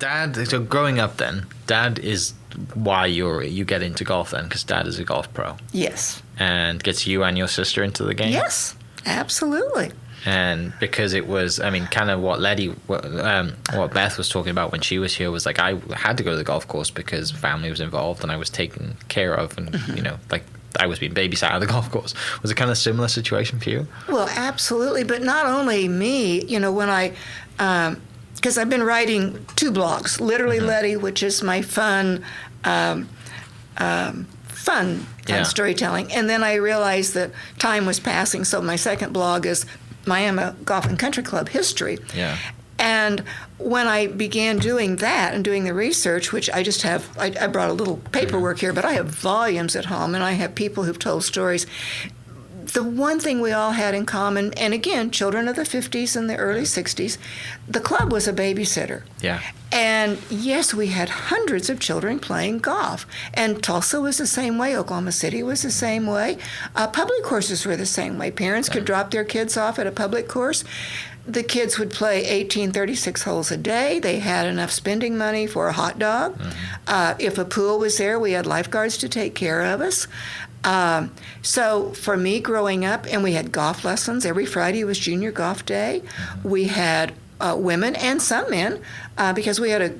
Dad. So growing up, then Dad is why you get into golf then, because Dad is a golf pro. Yes. And gets you and your sister into the game. Yes, absolutely. And because it was, I mean, kind of what Beth was talking about when she was here was like, I had to go to the golf course because family was involved and I was taken care of, and like I was being babysat at the golf course. Was it kind of a similar situation for you? Well, absolutely, but not only me. When I, because I've been writing 2 blogs, Literally Letty, which is my fun storytelling, and then I realized that time was passing, so my second blog is Miami Golf and Country Club history. Yeah. And when I began doing that and doing the research, which I just have, I brought a little paperwork here, but I have volumes at home, and I have people who've told stories. The one thing we all had in common, and again, children of the 50s and the early 60s, the club was a babysitter. Yeah. And yes, we had hundreds of children playing golf. And Tulsa was the same way. Oklahoma City was the same way. Public courses were the same way. Parents could drop their kids off at a public course. The kids would play 1836 holes a day. They had enough spending money for a hot dog. If a pool was there, we had lifeguards to take care of us. So for me growing up, and we had golf lessons. Every Friday was junior golf day. We had women and some men, because we had a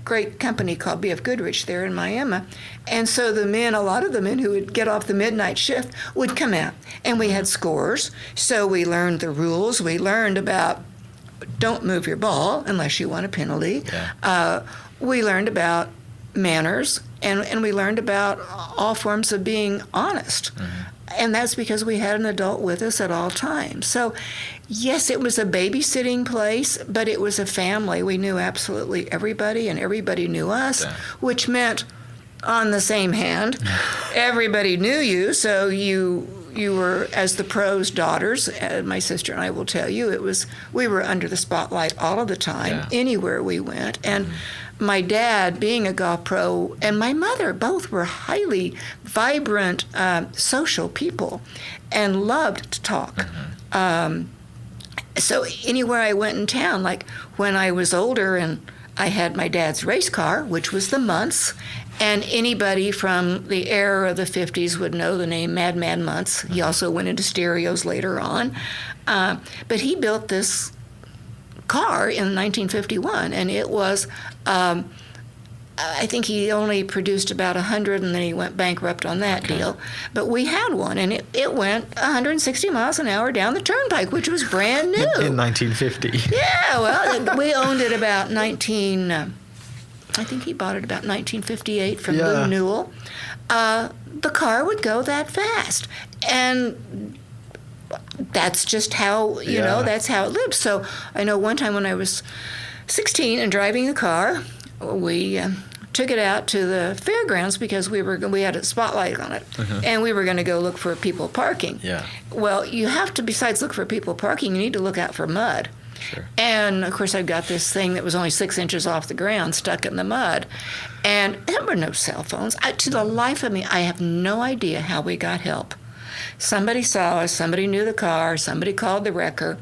great company called B.F. Goodrich there in Miami. And so the men, a lot of the men who would get off the midnight shift would come out. And we had scores. So we learned the rules. We learned about don't move your ball unless you want a penalty. Yeah. We learned about manners, and we learned about all forms of being honest. And that's because we had an adult with us at all times. So, yes, it was a babysitting place, but it was a family. We knew absolutely everybody, and everybody knew us, which meant, on the same hand, everybody knew you, so you were, as the pros' daughters, my sister and I will tell you, we were under the spotlight all of the time, anywhere we went. And my dad, being a golf pro, and my mother, both were highly vibrant, social people and loved to talk. So anywhere I went in town, like when I was older and I had my dad's race car, which was the Muntz, and anybody from the era of the 50s would know the name Mad Mad Muntz. He also went into stereos later on. But he built this car in 1951, and it was, I think he only produced about 100, and then he went bankrupt on that deal. But we had one, and it went 160 miles an hour down the turnpike, which was brand new. In 1950. Yeah, well, we owned it about I think he bought it about 1958 from Lou Newell. The car would go that fast. And that's just how, that's how it lived. So I know one time when I was 16 and driving the car, we took it out to the fairgrounds because we had a spotlight on it, and we were going to go look for people parking. Yeah. Well, you have to, besides look for people parking, you need to look out for mud. Sure. And, of course, I've got this thing that was only 6 inches off the ground stuck in the mud. And there were no cell phones. To the life of me, I have no idea how we got help. Somebody saw us. Somebody knew the car. Somebody called the wrecker.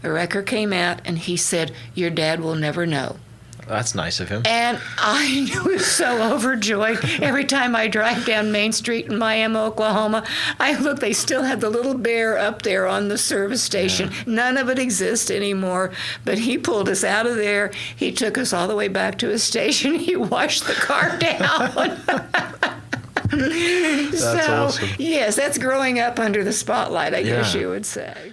The wrecker came out, and he said, "Your dad will never know." That's nice of him. And I was so overjoyed. Every time I drive down Main Street in Miami, Oklahoma, I look, they still have the little bear up there on the service station. Yeah. None of it exists anymore. But he pulled us out of there. He took us all the way back to his station. He washed the car down. That's awesome. Yes, that's growing up under the spotlight, I guess you would say.